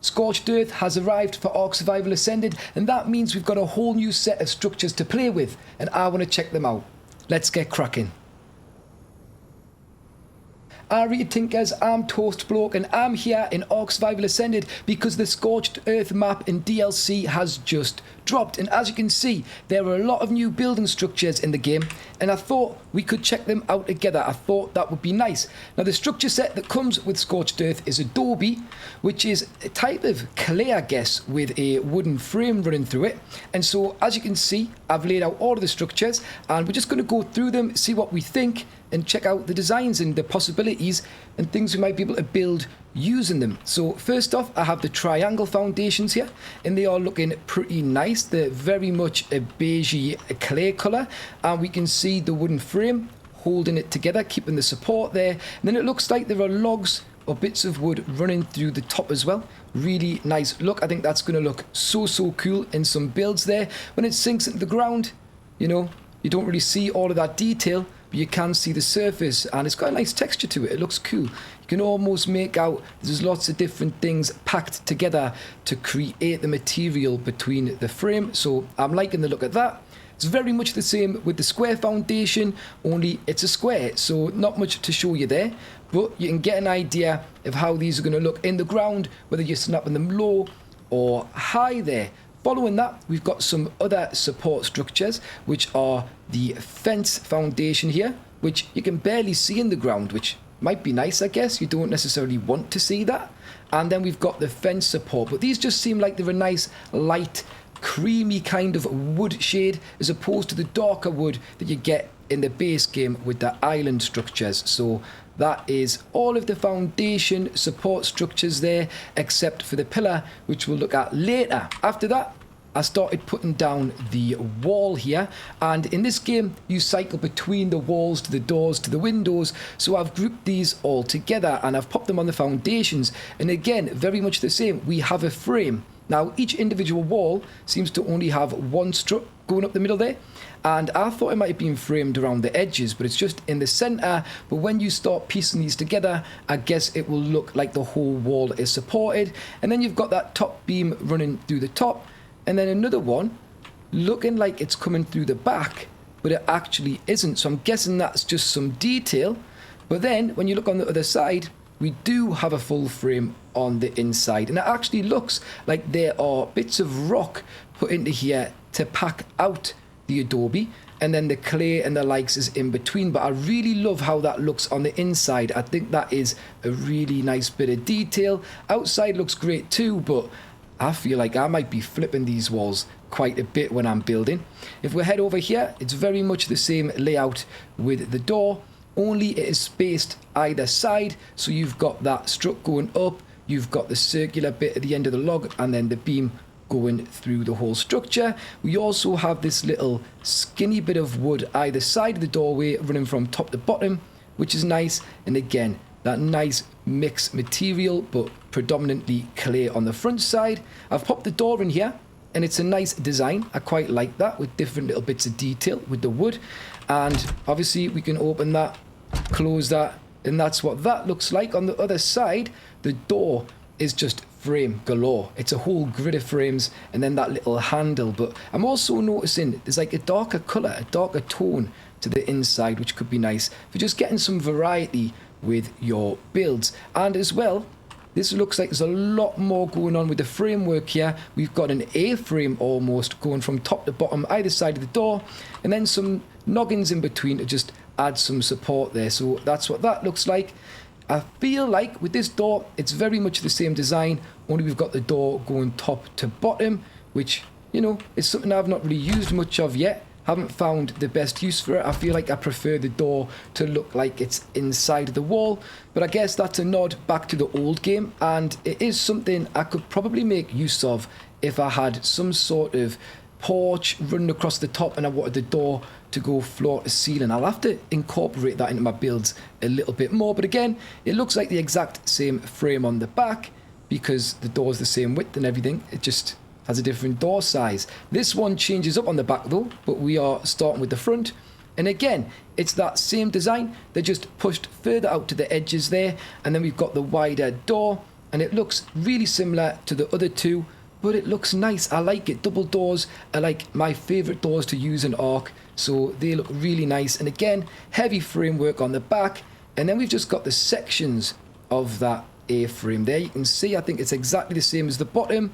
Scorched Earth has arrived for ARK Survival Ascended, and that means we've got a whole new set of structures to play with, and I want to check them out. Let's get cracking. Alright Tinkers, I'm Toastbloke and I'm here in ARK Survival Ascended because the Scorched Earth map in DLC has just dropped, and as you can see there are a lot of new building structures in the game, and I thought we could check them out together. I thought that would be nice. Now the structure set that comes with Scorched Earth is Adobe, which is a type of clay I guess with a wooden frame running through it, and so as you can see I've laid out all of the structures and we're just going to go through them, see what we think, and check out the designs and the possibilities and things we might be able to build using them. So first off, I have the triangle foundations here, and they are looking pretty nice. They're very much a beigey clay colour, and we can see the wooden frame holding it together, keeping the support there. And then it looks like there are logs or bits of wood running through the top as well. Really nice look. I think that's going to look so cool in some builds there. When it sinks into the ground, you know, you don't really see all of that detail, but you can see the surface, and it's got a nice texture to it. It looks cool. You can almost make out there's lots of different things packed together to create the material between the frame, so I'm liking the look of that. It's very much the same with the square foundation, only it's a square, so not much to show you there, but you can get an idea of how these are going to look in the ground, whether you're snapping them low or high there. Following that, we've got some other support structures, which are the fence foundation here, which you can barely see in the ground, which might be nice, I guess. You don't necessarily want to see that. And then we've got the fence support, but these just seem like they're a nice, light, creamy kind of wood shade, as opposed to the darker wood that you get in the base game with the island structures. So that is all of the foundation support structures there, except for the pillar, which we'll look at later. After that, I started putting down the wall here, and in this game you cycle between the walls to the doors to the windows, so I've grouped these all together and I've popped them on the foundations. And again, very much the same, we have a frame. Now each individual wall seems to only have one strut going up the middle there, and I thought it might have been framed around the edges, but it's just in the center. But when you start piecing these together, I guess it will look like the whole wall is supported. And then you've got that top beam running through the top, and then another one looking like it's coming through the back, but it actually isn't, so I'm guessing that's just some detail. But then when you look on the other side, we do have a full frame on the inside, and it actually looks like there are bits of rock put into here to pack out the Adobe, and then the clay and the likes is in between. But I really love how that looks on the inside. I think that is a really nice bit of detail. Outside looks great too, but I feel like I might be flipping these walls quite a bit when I'm building. If we head over here, it's very much the same layout with the door, only it is spaced either side. So you've got that strut going up, you've got the circular bit at the end of the log, and then the beam going through the whole structure. We also have this little skinny bit of wood either side of the doorway running from top to bottom, which is nice. And again, that nice mixed material, but predominantly clay on the front side. I've popped the door in here, and it's a nice design. I quite like that, with different little bits of detail with the wood. And obviously we can open that, close that, and that's what that looks like. On the other side, the door is just frame galore. It's a whole grid of frames, and then that little handle. But I'm also noticing there's like a darker colour, a darker tone to the inside, which could be nice for just getting some variety with your builds. And as well, this looks like there's a lot more going on with the framework here. We've got an A-frame almost going from top to bottom either side of the door, and then some noggins in between to just add some support there. So that's what that looks like. I feel like with this door, it's very much the same design, only we've got the door going top to bottom, which, you know, is something I've not really used much of yet. Haven't found the best use for it. I feel like I prefer the door to look like it's inside the wall, but I guess that's a nod back to the old game, and it is something I could probably make use of if I had some sort of porch running across the top and I wanted the door to go floor to ceiling. I'll have to incorporate that into my builds a little bit more, but again, it looks like the exact same frame on the back because the door's the same width and everything. It just has a different door size. This one changes up on the back though, but we are starting with the front, and again it's that same design. They're just pushed further out to the edges there, and then we've got the wider door, and it looks really similar to the other two, but it looks nice. I like it. Double doors are like my favourite doors to use in ARK, so they look really nice. And again, heavy framework on the back, and then we've just got the sections of that A-frame there. You can see, I think it's exactly the same as the bottom,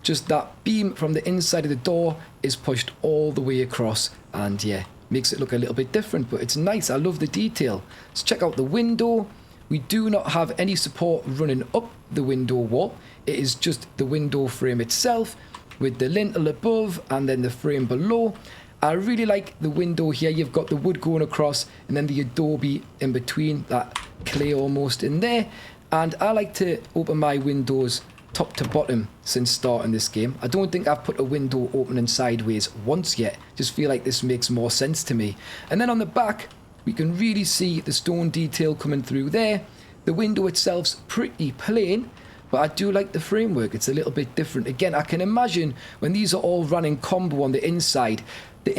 just that beam from the inside of the door is pushed all the way across, and yeah, makes it look a little bit different, but it's nice. I love the detail. Let's check out the window. We do not have any support running up the window wall. It is just the window frame itself with the lintel above and then the frame below. I really like the window here. You've got the wood going across and then the Adobe in between, that clay almost in there. And I like to open my windows top to bottom since starting this game. I don't think I've put a window opening sideways once yet. Just feel like this makes more sense to me. And then on the back, we can really see the stone detail coming through there. The window itself's pretty plain, but I do like the framework. It's a little bit different. Again, I can imagine when these are all running combo on the inside of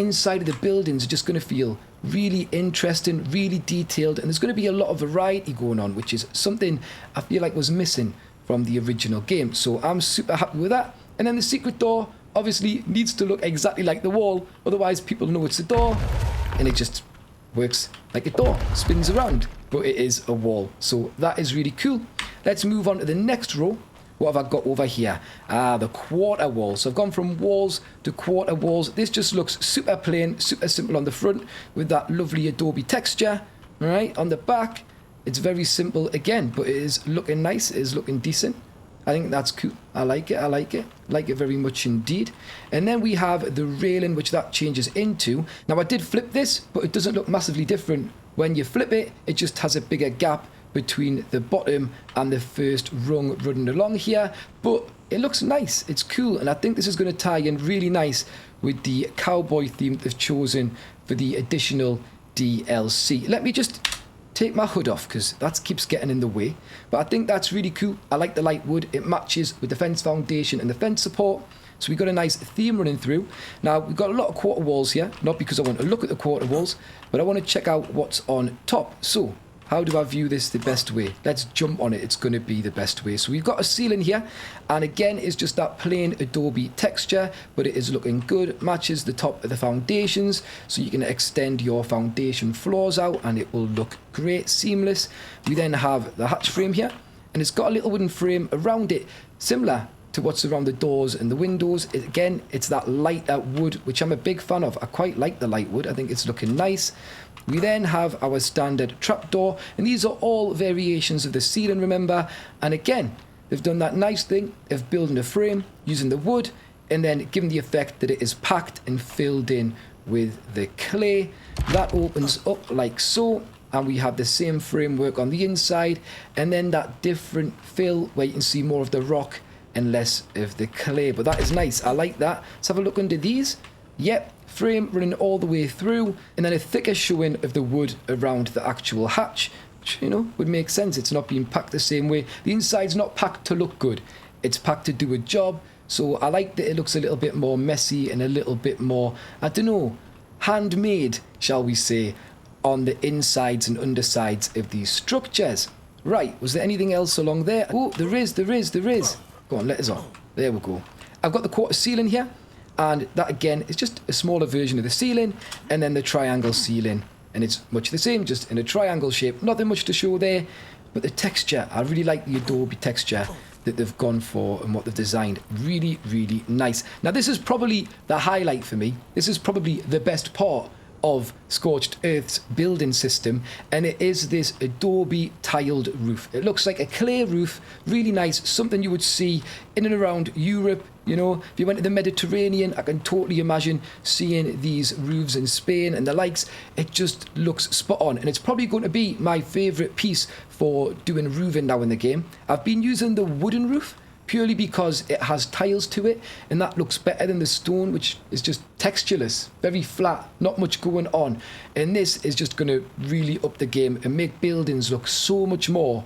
the buildings are just going to feel really interesting, really detailed, and there's going to be a lot of variety going on, which is something I feel like was missing from the original game. So I'm super happy with that. And then the secret door obviously needs to look exactly like the wall, otherwise people know it's a door, and it just works like a door, spins around, but it is a wall. So that is really cool. Let's move on to the next row. What have I got over here? The quarter walls. So I've gone from walls to quarter walls. This just looks super plain, super simple on the front with that lovely Adobe texture. All right, on the back, it's very simple again, but it is looking nice. It is looking decent. I think that's cool. I like it. I like it. Like it very much indeed. And then we have the railing, which that changes into. Now, I did flip this, but it doesn't look massively different. When you flip it, it just has a bigger gap between the bottom and the first rung running along here. But it looks nice. It's cool. And I think this is going to tie in really nice with the cowboy theme they've chosen for the additional DLC. Let me just take my hood off because that keeps getting in the way, but I think that's really cool. I like the light wood. It matches with the fence foundation and the fence support, so we've got a nice theme running through. Now we've got a lot of quarter walls here, not because I want to look at the quarter walls, but I want to check out what's on top. So how do I view this the best way? Let's jump on it. It's going to be the best way. So we've got a ceiling here, and again, it's just that plain Adobe texture, but it is looking good. Matches the top of the foundations, so you can extend your foundation floors out, and it will look great, seamless. We then have the hatch frame here, and it's got a little wooden frame around it, similar to what's around the doors and the windows. Again, it's that lighter wood, which I'm a big fan of. I quite like the light wood. I think it's looking nice. We then have our standard trapdoor, and these are all variations of the ceiling, remember. And again, they've done that nice thing of building a frame using the wood and then giving the effect that it is packed and filled in with the clay. That opens up like so, and we have the same framework on the inside, and then that different fill where you can see more of the rock and less of the clay. But that is nice. I like that. Let's have a look under these. Yep, frame running all the way through, and then a thicker showing of the wood around the actual hatch, which, you know, would make sense. It's not being packed the same way. The inside's not packed to look good. It's packed to do a job. So I like that it looks a little bit more messy and a little bit more, I don't know, handmade, shall we say, on the insides and undersides of these structures. Right, was there anything else along there? Oh, there is. Go on, let us on. There we go. I've got the quarter ceiling here, and that again is just a smaller version of the ceiling, and then the triangle ceiling, and it's much the same, just in a triangle shape. Nothing much to show there, but the texture, I really like the Adobe texture that they've gone for and what they've designed. Really, really nice. Now, this is probably the highlight for me. This is probably the best part of Scorched Earth's building system, and it is this Adobe tiled roof. It looks like a clay roof, really nice, something you would see in and around Europe. You know, if you went to the Mediterranean, I can totally imagine seeing these roofs in Spain and the likes. It just looks spot on, and it's probably going to be my favourite piece for doing roofing now in the game. I've been using the wooden roof purely because it has tiles to it, and that looks better than the stone, which is just textureless, very flat, not much going on. And this is just going to really up the game and make buildings look so much more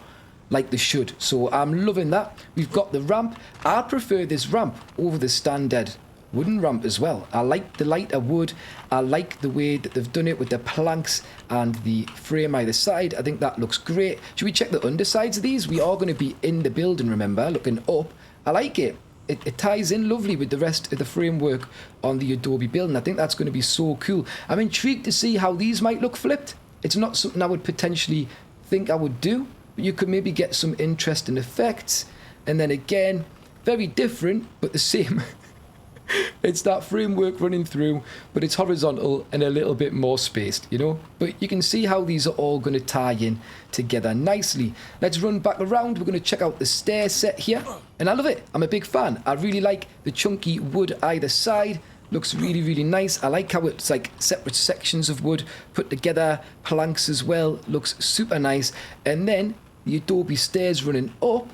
like they should. So I'm loving that. We've got the ramp. I prefer this ramp over the standard wooden ramp as well. I like the lighter wood. I like the way that they've done it with the planks and the frame either side. I think that looks great. Should we check the undersides of these? We are going to be in the building, remember, looking up. I like it. It ties in lovely with the rest of the framework on the Adobe building. I think that's going to be so cool. I'm intrigued to see how these might look flipped. It's not something I would potentially think I would do, but you could maybe get some interesting effects. And then again, very different, but the same. It's that framework running through, but it's horizontal and a little bit more spaced, you know. But you can see how these are all going to tie in together nicely. Let's run back around. We're going to check out the stair set here. And I love it. I'm a big fan. I really like the chunky wood either side. Looks really, really nice. I like how it's like separate sections of wood put together. Planks as well. Looks super nice. And then the Adobe stairs running up.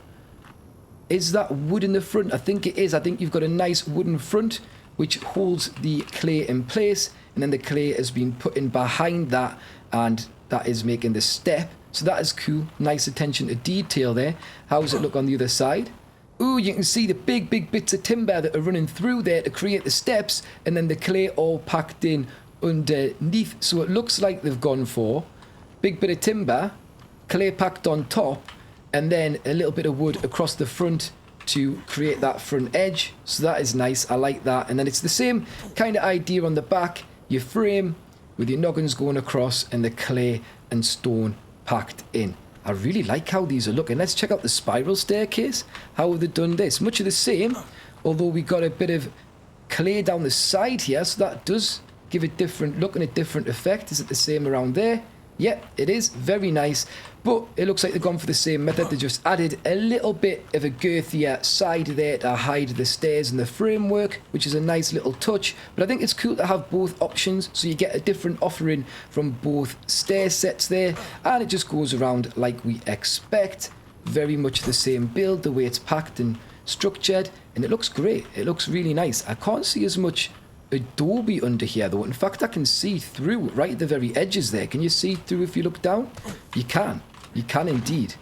Is that wood in the front? I think it is. I think you've got a nice wooden front which holds the clay in place, and then the clay has been put in behind that, and that is making the step. So that is cool. Nice attention to detail there. How does it look on the other side? Ooh, you can see the big bits of timber that are running through there to create the steps, and then the clay all packed in underneath. So it looks like they've gone for big bit of timber, clay packed on top, and then a little bit of wood across the front to create that front edge. So that is nice. I like that. And then it's the same kind of idea on the back. Your frame with your noggins going across and the clay and stone packed in. I really like how these are looking. Let's check out the spiral staircase. How have they done this? Much of the same, although we got a bit of clay down the side here. So that does give a different look and a different effect. Is it the same around there? Yep, it is. Very nice. But it looks like they've gone for the same method. They just added a little bit of a girthier side there to hide the stairs and the framework, which is a nice little touch. But I think it's cool to have both options, so you get a different offering from both stair sets there. And it just goes around like we expect. Very much the same build, the way it's packed and structured. And it looks great. It looks really nice. I can't see as much Adobe under here though. In fact, I can see through right at the very edges there. Can you see through if you look down? You can. You can indeed.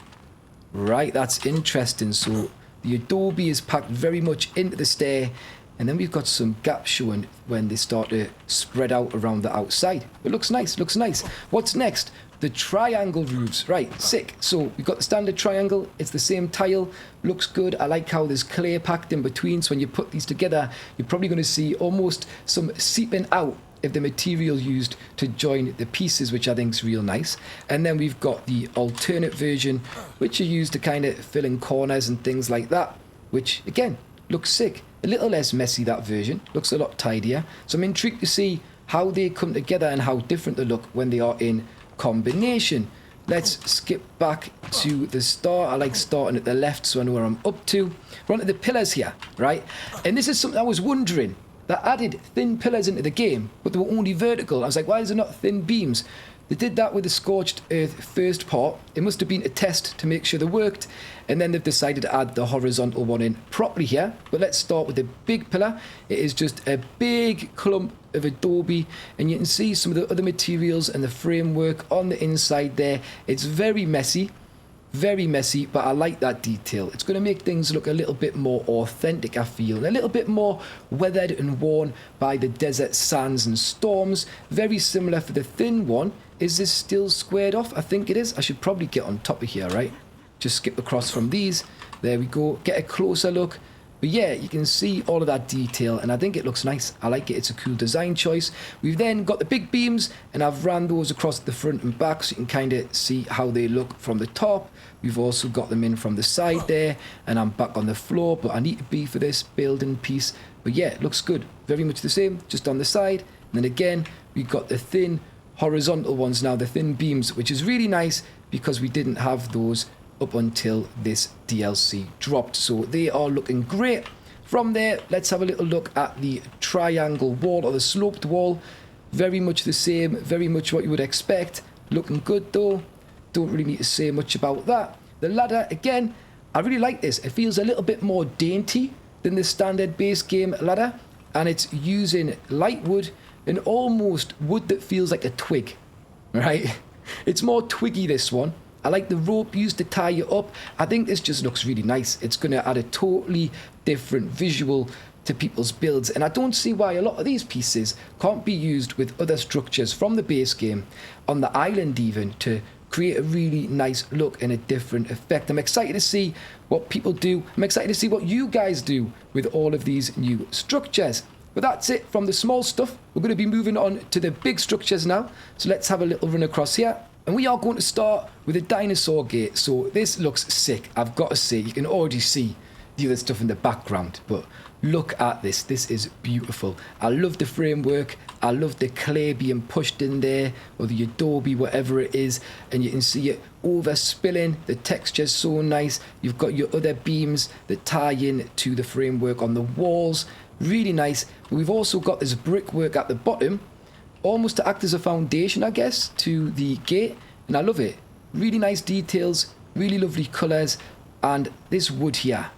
Right, that's interesting. So the Adobe is packed very much into the stair, and then we've got some gaps showing when they start to spread out around the outside. It looks nice, looks nice. What's next? The triangle roofs. Right, sick. So we've got the standard triangle. It's the same tile. Looks good. I like how there's clay packed in between. So when you put these together, you're probably going to see almost some seeping out of the material used to join the pieces, which I think is real nice. And then we've got the alternate version, which are used to kind of fill in corners and things like that, which again looks sick. A little less messy, that version. Looks a lot tidier. So I'm intrigued to see how they come together and how different they look when they are in combination. Let's skip back to the start. I like starting at the left so I know where I'm up to. We're onto the pillars here, right? And this is something I was wondering. That added thin pillars into the game, but they were only vertical. I was like, why is there not thin beams? They did that with the Scorched Earth first part. It must have been a test to make sure they worked, and then they've decided to add the horizontal one in properly here. But let's start with the big pillar. It is just a big clump of Adobe, and you can see some of the other materials and the framework on the inside there. It's very messy, but I like that detail. It's going to make things look a little bit more authentic, I feel, and a little bit more weathered and worn by the desert sands and storms. Very similar for the thin one. Is this still squared off? I think it is. I should probably get on top of here, right? Just skip across from these. There we go. Get a closer look. But yeah, you can see all of that detail, and I think it looks nice. I like it. It's a cool design choice. We've then got the big beams, and I've ran those across the front and back so you can kind of see how they look from the top. We've also got them in from the side there, and I'm back on the floor, but I need to be for this building piece. But yeah, it looks good. Very much the same, just on the side. And then again, we've got the thin horizontal ones now, the thin beams, which is really nice because we didn't have those up until this DLC dropped. So they are looking great. From there, let's have a little look at the triangle wall or the sloped wall. Very much the same, very much what you would expect. Looking good though. Don't really need to say much about that. The ladder, again, I really like this. It feels a little bit more dainty than the standard base game ladder, and it's using light wood and almost wood that feels like a twig, right? It's more twiggy, this one. I like the rope used to tie you up. I think this just looks really nice. It's going to add a totally different visual to people's builds, and I don't see why a lot of these pieces can't be used with other structures from the base game, on the island even, to create a really nice look and a different effect. I'm excited to see what people do. I'm excited to see what you guys do with all of these new structures. But that's it from the small stuff. We're going to be moving on to the big structures now. So let's have a little run across here. And we are going to start with a dinosaur gate. So this looks sick, I've got to say. You can already see the other stuff in the background, but look at this. This is beautiful. I love the framework. I love the clay being pushed in there, or the Adobe, whatever it is, and you can see it over spilling. The texture's so nice. You've got your other beams that tie in to the framework on the walls. Really nice. But we've also got this brickwork at the bottom, almost to act as a foundation, I guess, to the gate, and I love it. Really nice details, really lovely colours, and this wood here,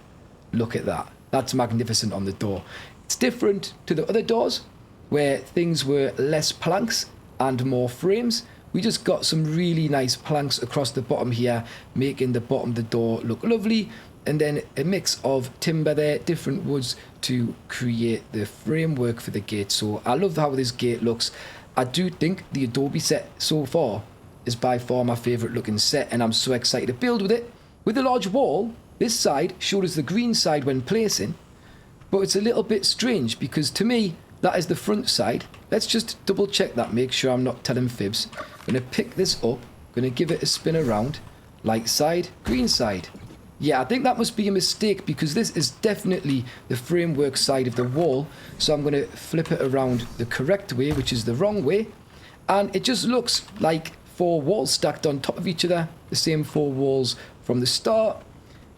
look at that. That's magnificent on the door. It's different to the other doors where things were less planks and more frames. We just got some really nice planks across the bottom here, making the bottom of the door look lovely. And then a mix of timber there, different woods to create the framework for the gate. So I love how this gate looks. I do think the Adobe set so far is by far my favourite looking set, and I'm so excited to build with it. With the large wall, this side showed us the green side when placing, but it's a little bit strange because to me, that is the front side. Let's just double check that, make sure I'm not telling fibs. I'm going to pick this up, going to give it a spin around. Light side, green side. Yeah, I think that must be a mistake because this is definitely the framework side of the wall. So I'm going to flip it around the correct way, which is the wrong way. And it just looks like 4 walls stacked on top of each other. The same 4 walls from the start.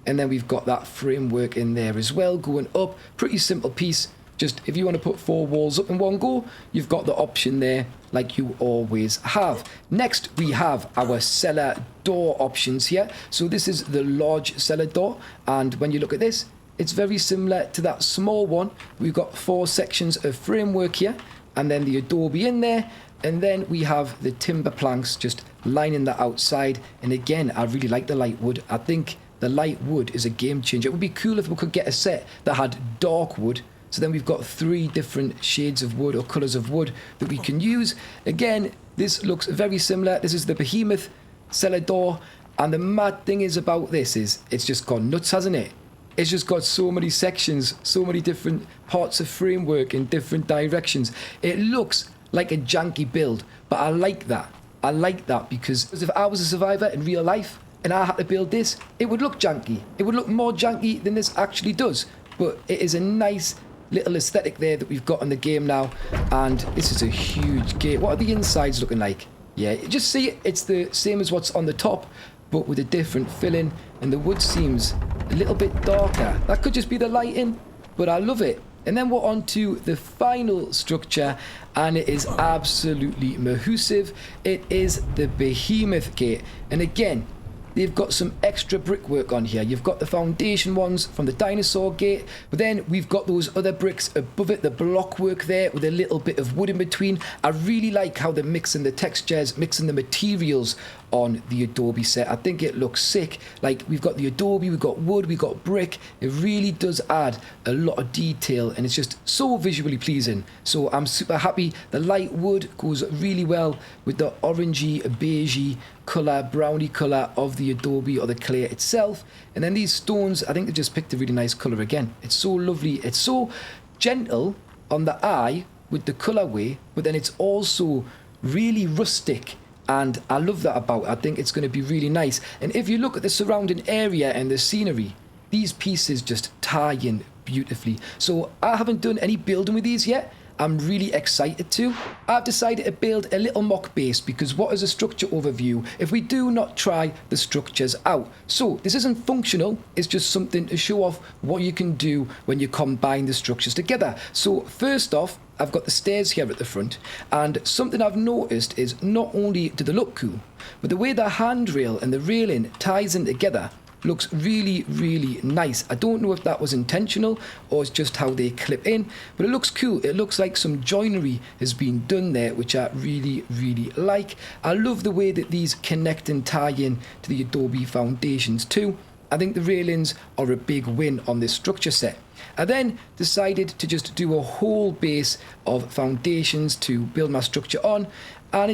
And then we've got that framework in there as well, going up. Pretty simple piece. Just if you want to put 4 walls up in one go, you've got the option there like you always have. Next, we have our cellar door options here. So this is the large cellar door. And when you look at this, it's very similar to that small one. We've got 4 sections of framework here, and then the Adobe in there. And then we have the timber planks just lining the outside. And again, I really like the light wood. I think the light wood is a game changer. It would be cool if we could get a set that had dark wood. So then we've got 3 different shades of wood or colours of wood that we can use. Again, this looks very similar. This is the Behemoth cellar door. And the mad thing is about this is it's just gone nuts, hasn't it? It's just got so many sections, so many different parts of framework in different directions. It looks like a janky build, but I like that. I like that because if I was a survivor in real life and I had to build this, it would look janky. It would look more janky than this actually does. But it is a nice little aesthetic there that we've got in the game now, and this is a huge gate. What are the insides looking like? Yeah, just see it, it's the same as what's on the top, but with a different filling, and the wood seems a little bit darker. That could just be the lighting, but I love it. And then we're on to the final structure, and it is absolutely massive. It is the Behemoth gate, and again, they've got some extra brickwork on here. You've got the foundation ones from the dinosaur gate, but then we've got those other bricks above it, the block work there with a little bit of wood in between. I really like how they're mixing the textures, mixing the materials on the Adobe set. I think it looks sick. Like, we've got the Adobe, we've got wood, we've got brick. It really does add a lot of detail, and it's just so visually pleasing. So I'm super happy. The light wood goes really well with the orangey, beigey colour, browny colour of the Adobe or the clay itself. And then these stones, I think they just picked a really nice colour again. It's so lovely. It's so gentle on the eye with the colourway, but then it's also really rustic. And I love that about it. I think it's going to be really nice. And if you look at the surrounding area and the scenery, these pieces just tie in beautifully. So I haven't done any building with these yet. I'm really excited to. I've decided to build a little mock base because what is a structure overview if we do not try the structures out? So this isn't functional, it's just something to show off what you can do when you combine the structures together. So first off, I've got the stairs here at the front, and something I've noticed is not only do they look cool, but the way the handrail and the railing ties in together looks really, really nice. I don't know if that was intentional or it's just how they clip in, but it looks cool. It looks like some joinery has been done there, which I really, really like. I love the way that these connect and tie in to the Adobe foundations too. I think the railings are a big win on this structure set. I then decided to just do a whole base of foundations to build my structure on, and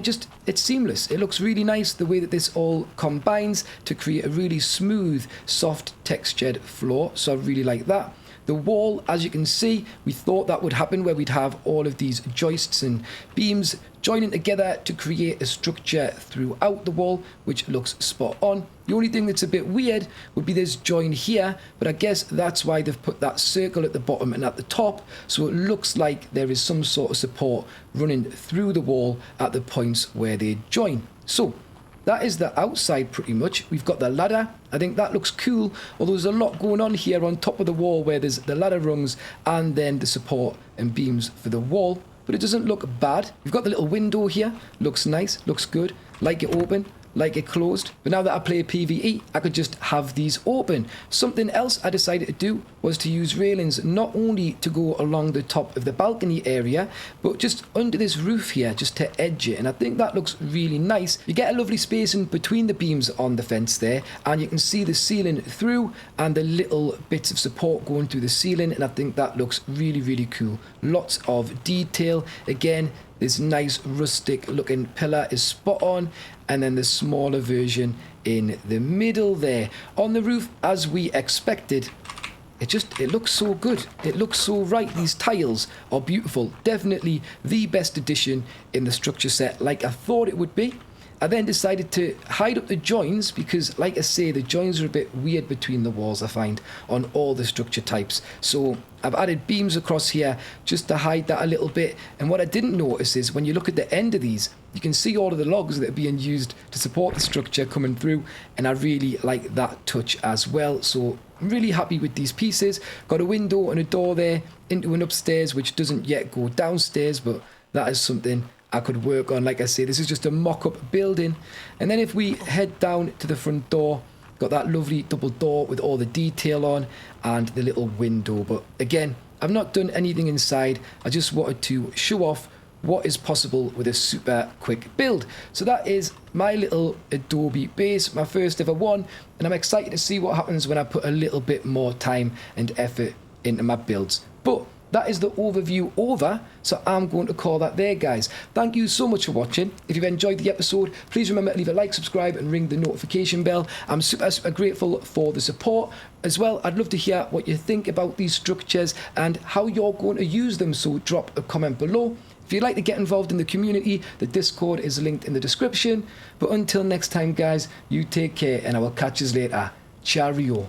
it's seamless. It looks really nice the way that this all combines to create a really smooth, soft textured floor, so I really like that. The wall, as you can see, we thought that would happen where we'd have all of these joists and beams joining together to create a structure throughout the wall, which looks spot on. The only thing that's a bit weird would be this join here, but I guess that's why they've put that circle at the bottom and at the top, so it looks like there is some sort of support running through the wall at the points where they join. So that is the outside pretty much. We've got the ladder. I think that looks cool, although there's a lot going on here on top of the wall where there's the ladder rungs and then the support and beams for the wall. But it doesn't look bad. We've got the little window here. Looks nice, looks good. Like it open, like it closed. But now that I play PvE, I could just have these open. Something else I decided to do was to use railings not only to go along the top of the balcony area, but just under this roof here, just to edge it. And I think that looks really nice. You get a lovely spacing between the beams on the fence there, and you can see the ceiling through and the little bits of support going through the ceiling, and I think that looks really, really cool. Lots of detail. Again, this nice rustic looking pillar is spot on, and then the smaller version in the middle there. On the roof, as we expected, it looks so good. It looks so right. These tiles are beautiful. Definitely the best addition in the structure set, like I thought it would be. I then decided to hide up the joins because, like I say, the joins are a bit weird between the walls, I find, on all the structure types. So I've added beams across here just to hide that a little bit. And what I didn't notice is when you look at the end of these, you can see all of the logs that are being used to support the structure coming through. And I really like that touch as well. So I'm really happy with these pieces. Got a window and a door there into an upstairs, which doesn't yet go downstairs, but that is something I could work on. Like I say, this is just a mock-up building. And then if we head down to the front door, got that lovely double door with all the detail on and the little window. But again, I've not done anything inside. I just wanted to show off what is possible with a super quick build. So that is my little Adobe base, my first ever one, and I'm excited to see what happens when I put a little bit more time and effort into my builds. But that is the overview over, so I'm going to call that there, guys. Thank you so much for watching. If you've enjoyed the episode, please remember to leave a like, subscribe, and ring the notification bell. I'm super, super grateful for the support. As well, I'd love to hear what you think about these structures and how you're going to use them, so drop a comment below. If you'd like to get involved in the community, the Discord is linked in the description. But until next time, guys, you take care, and I will catch you later. Cheerio.